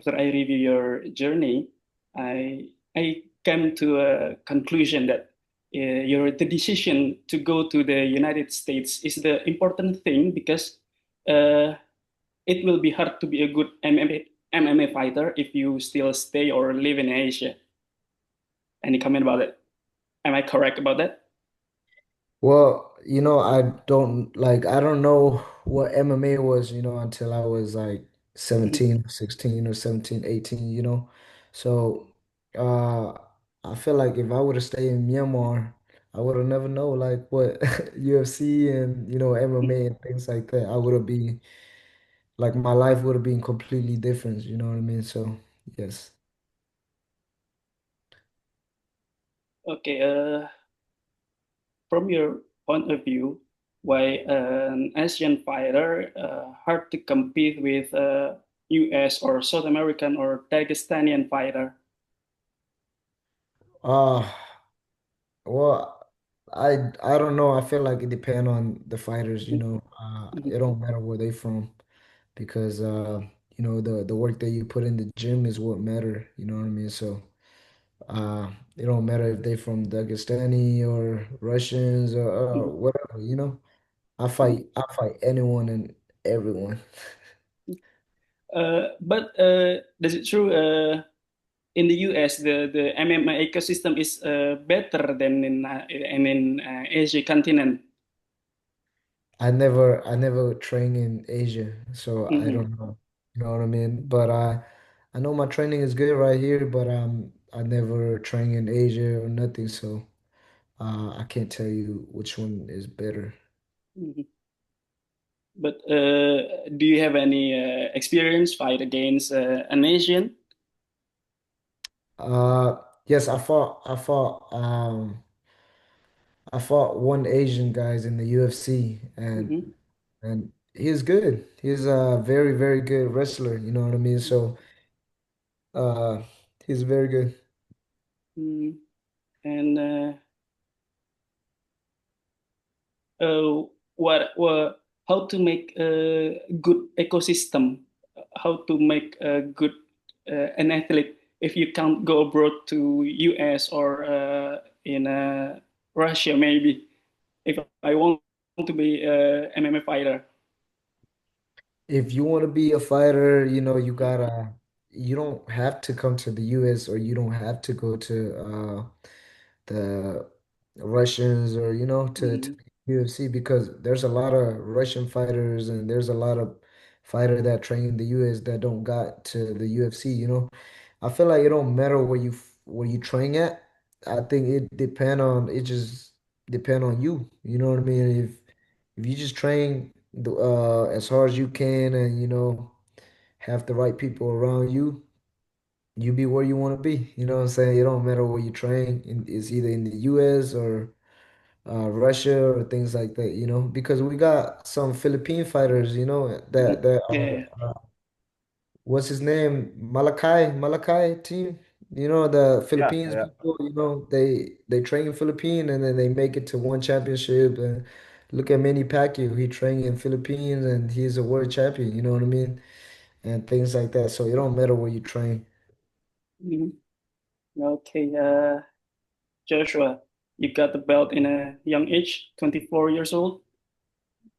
after I review your journey, I came to a conclusion that the decision to go to the United States is the important thing because uh, it will be hard to be a good MMA fighter if you still stay or live in Asia. Any comment about it? Am I correct about that? Well, I don't know what MMA was, until I was like Mhm. 17, 16 or 17, 18. So uh I feel like if I would have stayed in Myanmar, I would have never know like what UFC and MMA and things like that. I would have been like my life would have been completely different, you know what I mean? So yes. Okay, from your point of view, why an Asian fighter hard to compete with a US or South American or Dagestanian fighter? Uh well, I don't know. I feel like it depends on the fighters, Mhm, it don't matter where they from because the work that you put in the gym is what matter, you know what I mean? So it don't matter if they from Dagestani or Russians or mhm, whatever, mhm. I fight anyone and everyone. But is it true in the US the MMA ecosystem is better than in Asia continent? I never train in Asia, so I Mhm, don't know. You know what I mean? But I know my training is good right here, but I never train in Asia or nothing, so I can't tell you which one is better. mhm. But do you have any experience fight against an Asian? Uh yes, I fought one Asian guys in the UFC Mhm, and he's good. He's a very, very good wrestler, you know what I mean? So uh he's very good. mhm. And uh, what how to make a good ecosystem, how to make a good an athlete if you can't go abroad to US or in Russia maybe if I want to be a MMA fighter. If you want to be a fighter, you don't have to come to the US or you don't have to go to the Russians or to Mhm, UFC because there's a lot of Russian fighters and there's a lot of fighter that train in the US that don't got to the UFC. I feel like it don't matter where you train at. I think it just depend on you. You know what I mean? If you just train as hard as you can and have the right people around you, you be where you want to be. You know what I'm saying? It don't matter where you train. It's either in the US or Russia or things like that, because we got some Philippine fighters, mhm. that Yeah, are yeah. what's his name? Malakai team. The Yeah, Philippines yeah. people, they train in Philippines and then they make it to one championship. And look at Manny Pacquiao, he trained in Philippines and he's a world champion, you know what I mean? And things like that. So it don't matter where you train. Mhm. Okay, Joshua, you got the belt in a young age, 24 years old,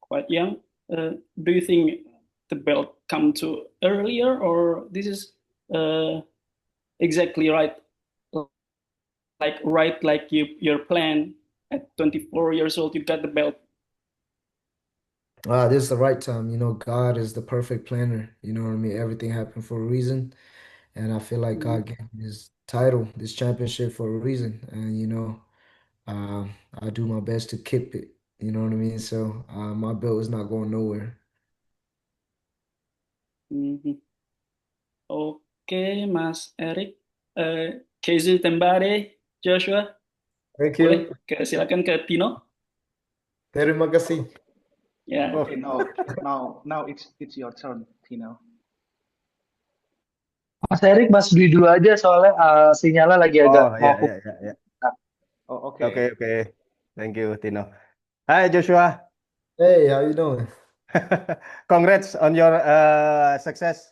quite young. Do you think the belt come to earlier, or this is uh, exactly right, like your plan at 24 years old, you got the belt. This is the right time. God is the perfect planner. You know what I mean? Everything happened for a reason. And I feel like Mhm, God gave me this title, this championship for a reason. And, I do my best to keep it. You know what I mean? So my belt is not going nowhere. mhm. Oke, Mas Erik, Casey Tembare, Joshua, Thank boleh you. silakan ke Tino. Terima kasih. Ya, Oh, Okay, now it's your turn, Tino. Mas Erik, Mas Dwi dulu aja soalnya sinyalnya lagi agak oh mau ya, ya, ya, ya. Oh, Oke, okay. oke. Thank you, Tino. Hi, Joshua. Hey, how you doing? Congrats on your success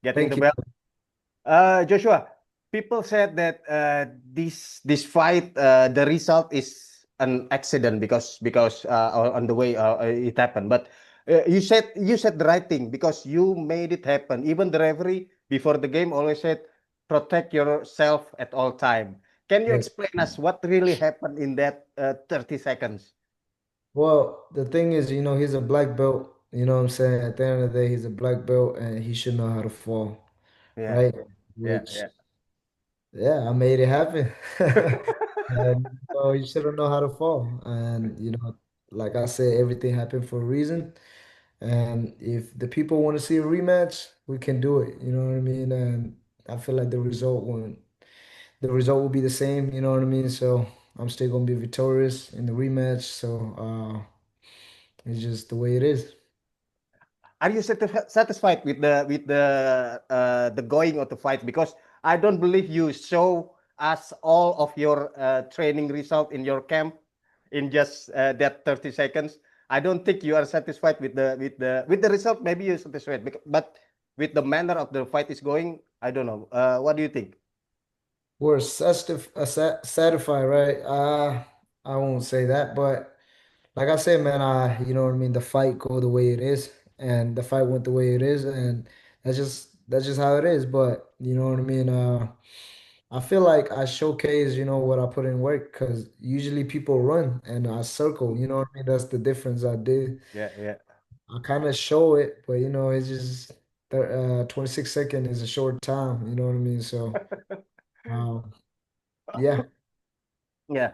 getting Thank the you. belt. Joshua, people said that this fight, the result is an accident because on the way it happened. But you said the right thing because you made it happen. Even the referee before the game always said, "Protect yourself at all time." Can you Ex- explain us what really happened in that 30 seconds? Well, the thing is, he's a black belt. You know what I'm saying? At the end of the day, he's a black belt and he should know how to fall, Yeah, right? yeah, Which, yeah. yeah, I made it happen. And you shouldn't know how to fall. And like I said, everything happened for a reason. And if the people want to see a rematch, we can do it. You know what I mean? And I feel like the result will be the same. You know what I mean? So I'm still gonna be victorious in the rematch. So it's just the way it is. Are you satisfied with the going of the fight? Because I don't believe you show us all of your training result in your camp in just that 30 seconds. I don't think you are satisfied with the result. Maybe you're satisfied, but with the manner of the fight is going, I don't know. What do you think? We're satisfied, right? I won't say that, but like I said, man, you know what I mean. The fight go the way it is, and the fight went the way it is, and that's just how it is. But you know what I mean. I feel like I showcase, what I put in work, because usually people run and I circle. You know what I mean. That's the difference I did. Yeah, yeah. I kind of show it, but it's just 26 seconds is a short time. You know what I mean. So um, yeah. Yeah.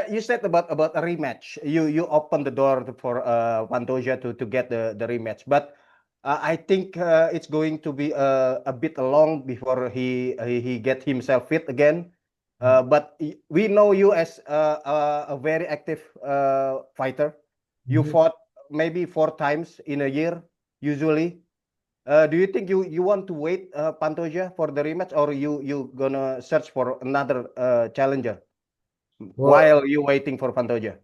You said about a rematch. You opened the door for Pantoja to get the rematch, but I think it's going to be a bit long before he get himself fit again. But we know you as a very active fighter. You Mhm. fought maybe 4 times in a year usually. Do you think you want to wait Pantoja for the rematch, or you gonna search for another challenger Well, while you waiting for Pantoja?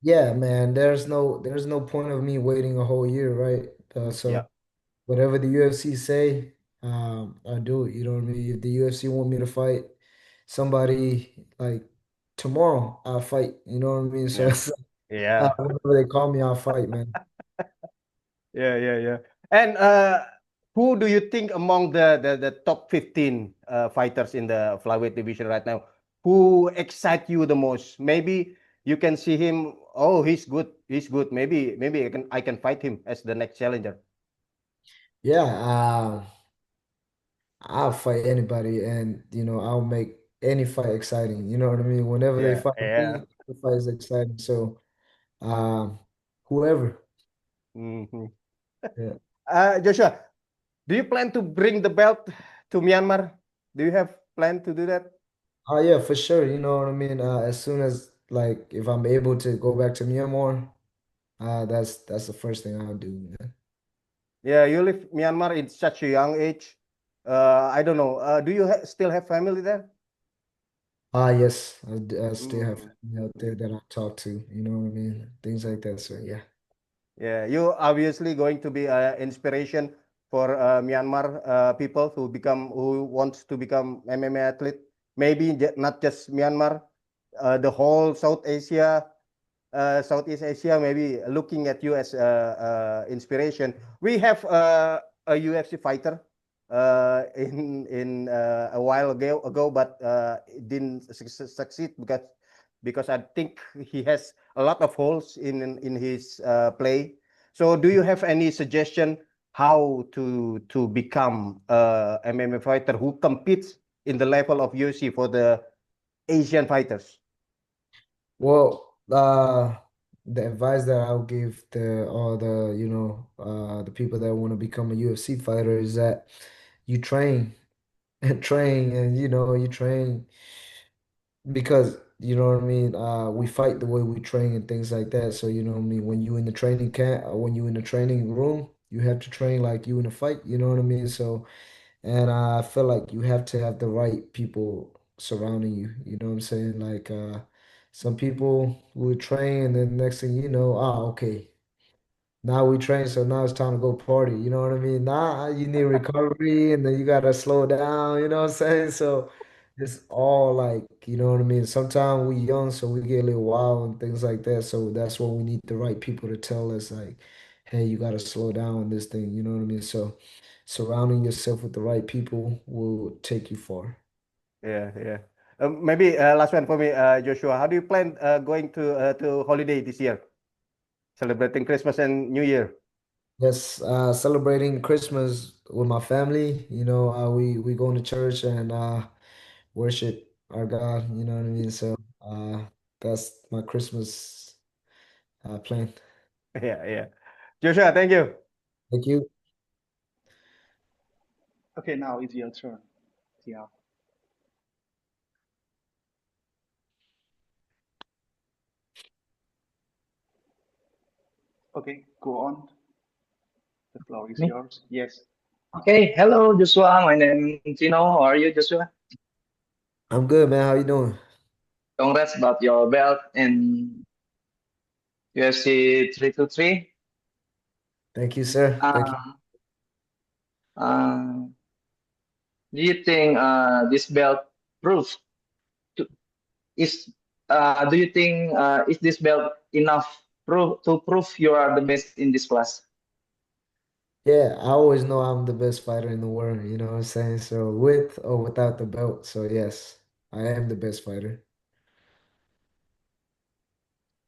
yeah, man. There's no point of me waiting a whole year, right? Yeah, So whatever the UFC say, I do it. You know what I mean? If the UFC want me to fight somebody like tomorrow, I'll fight. You know what I mean? So yeah, it's yeah, whenever they call me, I'll fight, man. yeah. And who do you think among the top 15 fighters in the flyweight division right now, who excite you the most? Maybe you can see him. Oh, he's good. He's good. Maybe I can fight him as the next challenger. Yeah, I'll fight anybody, and I'll make any fight exciting. You know what I mean? Whenever they Yeah, fight yeah. me, the fight is exciting. So, um, whoever. Mhm. Yeah. Joshua, do you plan to bring the belt to Myanmar? Do you have plan to do that? Oh yeah, for sure. You know what I mean. As soon as like if I'm able to go back to Myanmar, that's the first thing I'll do, man. Yeah, you leave Myanmar in such a young age. I don't know. Do you still have family there? Yes, I still have Mm. family out there that I talk to. You know what I mean? Things like that. So yeah. Yeah, you obviously going to be inspiration for Myanmar people who wants to become MMA athlete. Maybe not just Myanmar, the whole Southeast Asia, maybe looking at you as inspiration. We have a UFC fighter in a while ago, but it didn't succeed because I think he has a lot of holes in his play. So, do you have any suggestion how to become a MMA fighter who competes in the level of UFC for the Asian fighters? Well, the advice that I'll give to all the people that want to become a UFC fighter is that you train and train, and you train because you know what I mean. We fight the way we train and things like that. So you know what I mean. When you in the training camp or when you in the training room, you have to train like you in a fight. You know what I mean. So and I feel like you have to have the right people surrounding you. You know what I'm saying? Like some people will train, and then next thing you know, okay. now we train, so now it's time to go party. You know what I mean? Now you need recovery and then you gotta slow down, you know what I'm saying? So it's all like, you know what I mean? Sometimes we young, so we get a little wild and things like that. So that's when we need the right people to tell us like, hey, you gotta slow down on this thing, you know what I mean? So surrounding yourself with the right people will take you far. Yeah, yeah. Maybe last one for me, Joshua. How do you plan going to holiday this year, celebrating Christmas and New Year? Yes, celebrating Christmas with my family. You know, we go to church and worship our God. You know what I mean? So that's my Christmas plan. Yeah, yeah. Joshua, thank you. Thank you. Okay, now it's your turn. Yeah. Okay, go on. The floor is Me? yours. Yes. Okay, hello Joshua. My name is Tino. How are you, Joshua? I'm good, man. How you doing? Congrats about your belt in UFC 323. Thank you, sir. Thank you. Uh, uh, do you think this belt proof to, is do you think is this belt enough to prove you are the best in this class? Yeah, I always know I'm the best fighter in the world. You know what I'm saying? So with or without the belt. So yes, I am the best fighter.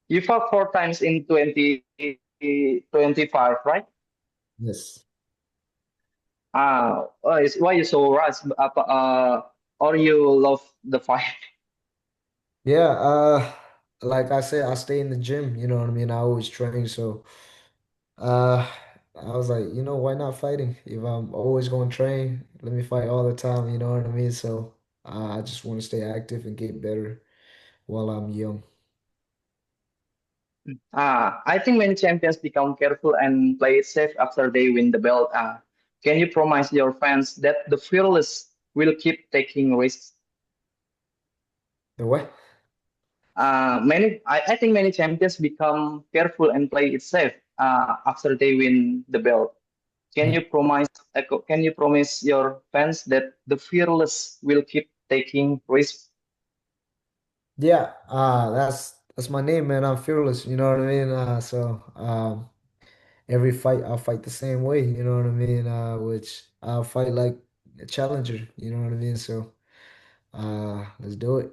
You fought 4 times in 2025, right? Yes. Is why you so rush? Or you love the fight? Yeah, like I said, I stay in the gym, you know what I mean? I always train, so uh I was like, why not fighting? If I'm always going to train, let me fight all the time, you know what I mean? So I just want to stay active and get better while I'm young. I think many champions become careful and play it safe after they win the belt. Can you promise your fans that the fearless will keep taking risks? The what? I think many champions become careful and play it safe after they win the belt. Can Uh, you promise? Can you promise your fans that the fearless will keep taking risks? Yeah, that's my name, man. I'm fearless, you know what I mean? So every fight I'll fight the same way, you know what I mean? Which I'll fight like a challenger, you know what I mean? So let's do it.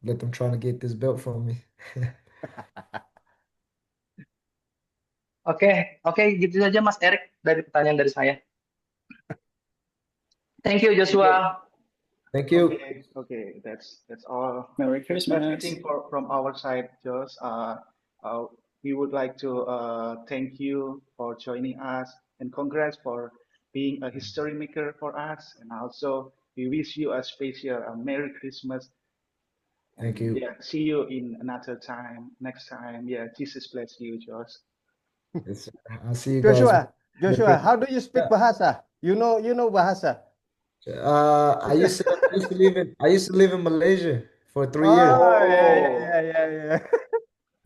Let them try to get this belt from me. Oke, oke, gitu saja Mas Erik dari pertanyaan dari saya. Thank you, Okay. Joshua. Thank you. Okay. That's all. Merry That's Christmas. everything from our side, Josh. Uh, we would like to thank you for joining us and congrats for being a history maker for us. And also, we wish you a special Merry Christmas. Thank And you. yeah, see you in another time, next time. Yeah, Jesus bless you, Josh. It's, I'll see you guys. Joshua, how do you speak bahasa? You know bahasa. I used to live in Malaysia for 3 years. Oh, yeah, Oh, yeah, yeah, yeah,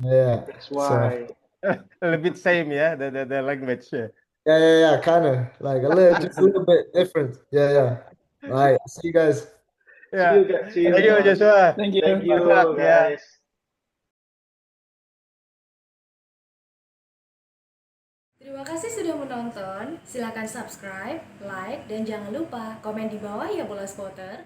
Yeah. that's So why. yeah. A little bit same, yeah, the language. Yeah. yeah, kind of like just a little bit different. Yeah. All right. See you guys. Yeah. See you, Thank you, Josh. Joshua. Thank Thank you. Good luck. you, Yeah. guys. Terima kasih sudah menonton. Silakan subscribe, like, dan jangan lupa komen di bawah ya bola spotter.